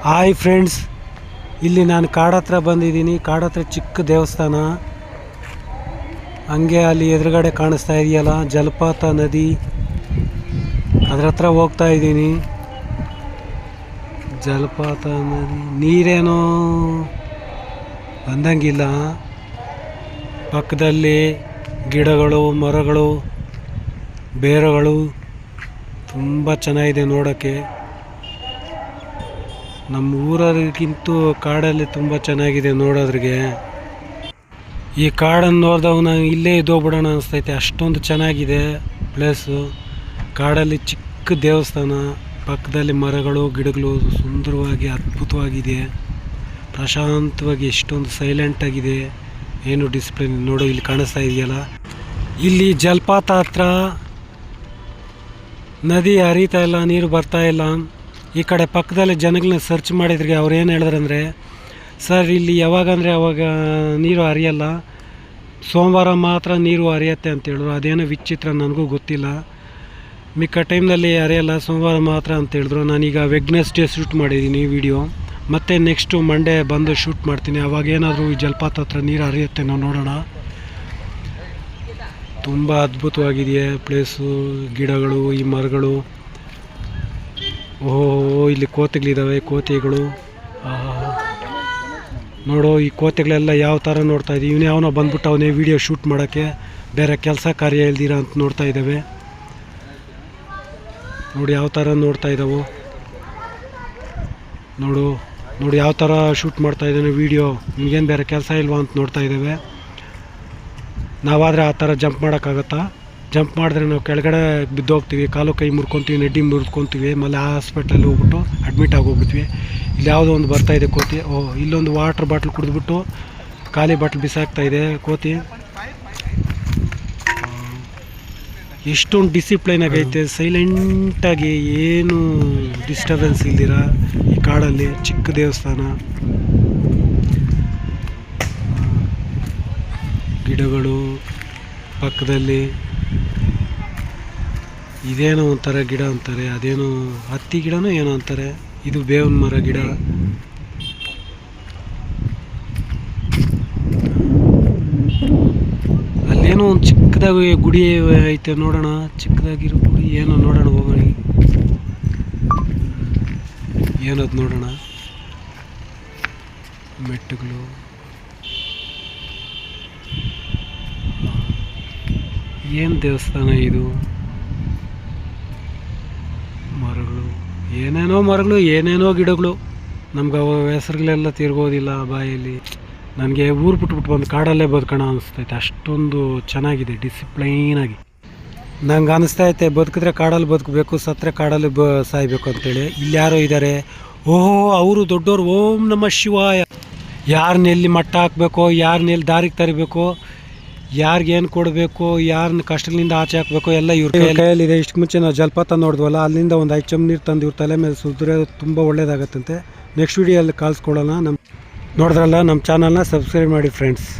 Hi friends, ಇಲ್ಲಿ ನಾನು ಕಾಡು ಹತ್ರ ಬಂದಿದ್ದೀನಿ. ಕಾಡು ಹತ್ರ ಚಿಕ್ಕ ದೇವಸ್ಥಾನ, ಹಂಗೆ ಅಲ್ಲಿ ಎದುರುಗಡೆ ಕಾಣಿಸ್ತಾ ಇದೆಯಲ್ಲ ಜಲಪಾತ ನದಿ, ಅದ್ರ ಹತ್ರ ಹೋಗ್ತಾ ಇದ್ದೀನಿ. ಜಲಪಾತ ನದಿ ನೀರೇನೋ ಬಂದಂಗಿಲ್ಲ, ಪಕ್ಕದಲ್ಲಿ ಗಿಡಗಳು ಮರಗಳು ಬೇರುಗಳು ತುಂಬ ಚೆನ್ನಾಗಿದೆ ನೋಡೋಕ್ಕೆ. ನಮ್ಮ ಊರಿಗಿಂತೂ ಕಾಡಲ್ಲಿ ತುಂಬ ಚೆನ್ನಾಗಿದೆ ನೋಡೋದ್ರಿಗೆ. ಈ ಕಾಡನ್ನು ನೋಡಿದಾಗ ನಾವು ಇಲ್ಲೇ ಇದ್ದೋಗ್ಬಿಡೋಣ ಅನಿಸ್ತೈತೆ, ಅಷ್ಟೊಂದು ಚೆನ್ನಾಗಿದೆ ಪ್ಲೇಸು. ಕಾಡಲ್ಲಿ ಚಿಕ್ಕ ದೇವಸ್ಥಾನ, ಪಕ್ಕದಲ್ಲಿ ಮರಗಳು ಗಿಡಗಳು ಸುಂದರವಾಗಿ ಅದ್ಭುತವಾಗಿದೆ. ಪ್ರಶಾಂತವಾಗಿ ಎಷ್ಟೊಂದು ಸೈಲೆಂಟಾಗಿದೆ, ಏನು ಡಿಸಿಪ್ಲಿನ್ ನೋಡು. ಇಲ್ಲಿ ಕಾಣಿಸ್ತಾ ಇದೆಯಲ್ಲ, ಇಲ್ಲಿ ಜಲಪಾತ ಹತ್ರ ನದಿ ಹರಿತಾ ಇಲ್ಲ, ನೀರು ಬರ್ತಾ ಇಲ್ಲ. ಈ ಕಡೆ ಪಕ್ಕದಲ್ಲಿ ಜನಗಳನ್ನ ಸರ್ಚ್ ಮಾಡಿದ್ರಿಗೆ ಅವ್ರು ಏನು ಹೇಳಿದ್ರಂದರೆ, ಸರ್ ಇಲ್ಲಿ ಯಾವಾಗಂದರೆ ಅವಾಗ ನೀರು ಹರಿಯಲ್ಲ, ಸೋಮವಾರ ಮಾತ್ರ ನೀರು ಹರಿಯತ್ತೆ ಅಂತೇಳಿದ್ರು. ಅದೇನೋ ವಿಚಿತ್ರ, ನನಗೂ ಗೊತ್ತಿಲ್ಲ. ಮಿಕ್ಕ ಟೈಮ್ನಲ್ಲಿ ಹರಿಯಲ್ಲ, ಸೋಮವಾರ ಮಾತ್ರ ಅಂತೇಳಿದ್ರು. ನಾನೀಗ ವೆಡ್ನೆಸ್ಡೇ ಶೂಟ್ ಮಾಡಿದ್ದೀನಿ ವಿಡಿಯೋ, ಮತ್ತು ನೆಕ್ಸ್ಟು ಮಂಡೇ ಬಂದು ಶೂಟ್ ಮಾಡ್ತೀನಿ. ಅವಾಗೇನಾದರೂ ಈ ಜಲಪಾತ ಹತ್ರ ನೀರು ಹರಿಯುತ್ತೆ, ನಾವು ನೋಡೋಣ. ತುಂಬ ಅದ್ಭುತವಾಗಿದೆಯೇ ಪ್ಲೇಸು, ಗಿಡಗಳು, ಈ ಮರಗಳು. ಓಹೋ, ಇಲ್ಲಿ ಕೋತಿಗಳಿದ್ದಾವೆ, ಕೋತಿಗಳು. ನೋಡು, ಈ ಕೋತಿಗಳೆಲ್ಲ ಯಾವ ಥರ ನೋಡ್ತಾ ಇದ್ದೀವಿ. ಇವನೇ ಅವನ ಬಂದ್ಬಿಟ್ಟು ಅವನೇ ವೀಡಿಯೋ ಶೂಟ್ ಮಾಡೋಕ್ಕೆ, ಬೇರೆ ಕೆಲಸ ಕಾರ್ಯ ಇಲ್ದಿರ ಅಂತ ನೋಡ್ತಾ ಇದ್ದಾವೆ. ನೋಡಿ ಯಾವ ಥರ ನೋಡ್ತಾ ಇದ್ದಾವೆ. ನೋಡು ನೋಡಿ ಯಾವ ಥರ ಶೂಟ್ ಮಾಡ್ತಾ ಇದ್ದಾನೆ ವೀಡಿಯೋ. ನಿಮಗೇನು ಬೇರೆ ಕೆಲಸ ಇಲ್ವಾ ಅಂತ ನೋಡ್ತಾ ಇದ್ದಾವೆ. ನಾವಾದರೆ ಆ ಥರ ಜಂಪ್ ಮಾಡೋಕ್ಕಾಗತ್ತಾ? ಜಂಪ್ ಮಾಡಿದ್ರೆ ನಾವು ಕೆಳಗಡೆ ಬಿದ್ದೋಗ್ತೀವಿ, ಕಾಲು ಕೈ ಮುರ್ಕೊತೀವಿ, ನೆಡ್ಡಿ ಮುರ್ಕೊತೀವಿ, ಆಮೇಲೆ ಹಾಸ್ಪಿಟ್ಲಲ್ಲಿ ಹೋಗ್ಬಿಟ್ಟು ಅಡ್ಮಿಟ್ ಆಗೋಗ್ಬಿಟ್ವಿ. ಇಲ್ಲಿ ಯಾವುದೋ ಒಂದು ಬರ್ತಾಯಿದೆ ಕೋತಿ. ಇಲ್ಲೊಂದು ವಾಟ್ರ್ ಬಾಟ್ಲ್ ಕುಡಿದ್ಬಿಟ್ಟು ಖಾಲಿ ಬಾಟ್ಲ್ ಬಿಸಾಕ್ತಾ ಇದೆ ಕೋತಿ. ಎಷ್ಟೊಂದು ಡಿಸಿಪ್ಲೈನ್ ಆಗೈತೆ, ಸೈಲೆಂಟಾಗಿ, ಏನು ಡಿಸ್ಟರ್ಬೆನ್ಸ್ ಇಲ್ದಿರ ಈ ಕಾಡಲ್ಲಿ. ಚಿಕ್ಕ ದೇವಸ್ಥಾನ, ಗಿಡಗಳು ಪಕ್ಕದಲ್ಲಿ. ಇದೇನೋ ಒಂಥರ ಗಿಡ ಅಂತಾರೆ, ಅದೇನೋ ಹತ್ತಿ ಗಿಡನೋ ಏನೋ ಅಂತಾರೆ. ಇದು ಬೇವಿನ ಮರ ಗಿಡ. ಅಲ್ಲೇನೋ ಒಂದು ಚಿಕ್ಕದಾಗಿ ಗುಡಿ ಐತೆ, ನೋಡೋಣ. ಚಿಕ್ಕದಾಗಿರೋ ಗುಡಿ ಏನೋ, ನೋಡೋಣ, ಹೋಗೋಣ. ಏನದು ನೋಡೋಣ. ಮೆಟ್ಟುಗಳು, ಏನು ದೇವಸ್ಥಾನ ಇದು. ಮರಗಳು, ಏನೇನೋ ಮರಗಳು, ಏನೇನೋ ಗಿಡಗಳು. ನಮ್ಗೆ ಅವ ಹೆಸರುಗಳೆಲ್ಲ ತಿರ್ಗೋದಿಲ್ಲ ಬಾಯಲ್ಲಿ. ನನಗೆ ಊರು ಬಿಟ್ಬಿಟ್ಟು ಬಂದು ಕಾಡಲ್ಲೇ ಬದುಕೋಣ ಅನಿಸ್ತೈತೆ, ಅಷ್ಟೊಂದು ಚೆನ್ನಾಗಿದೆ ಡಿಸಿಪ್ಲೈನಾಗಿ. ನಂಗೆ ಅನಿಸ್ತೈತೆ ಬದುಕಿದ್ರೆ ಕಾಡಲ್ಲಿ ಬದುಕಬೇಕು, ಸತ್ತರೆ ಕಾಡಲ್ಲಿ ಸಾಯಬೇಕು ಅಂತೇಳಿ. ಇಲ್ಲಿ ಯಾರೋ ಇದ್ದಾರೆ. ಓಹೋ, ಅವರು ದೊಡ್ಡವರು. ಓಂ ನಮಃ ಶಿವಾಯ. ಯಾರನ್ನೆಲ್ಲಿ ಮಟ್ಟ ಹಾಕಬೇಕು, ಯಾರನ್ನೆಲ್ಲಿ ದಾರಿಗೆ ತರಬೇಕು, ಯಾರಿಗೇನು ಕೊಡಬೇಕು, ಯಾರನ್ನ ಕಷ್ಟದಿಂದ ಆಚೆ ಹಾಕಬೇಕು, ಎಲ್ಲ ಇವ್ರ ಕೈಯಲ್ಲಿದೆ. ಇಷ್ಟು ಮುಂಚೆ ನಾವು ಜಲಪಾತ ನೋಡಿದ್ವಲ್ಲ, ಅಲ್ಲಿಂದ ಒಂದು 5 ಚಮ್ ನೀರು ತಂದು ಇವ್ರ ತಲೆ ಮೇಲೆ ಸುರಿದ್ರೆ ತುಂಬ ಒಳ್ಳೇದಾಗತ್ತಂತೆ. ನೆಕ್ಸ್ಟ್ ವೀಡಿಯೋಲ್ಲಿ ಕಳಿಸ್ಕೊಡೋಣ. ನೋಡಿದ್ರಲ್ಲ, ನಮ್ಮ ಚಾನಲ್ನ ಸಬ್ಸ್ಕ್ರೈಬ್ ಮಾಡಿ ಫ್ರೆಂಡ್ಸ್.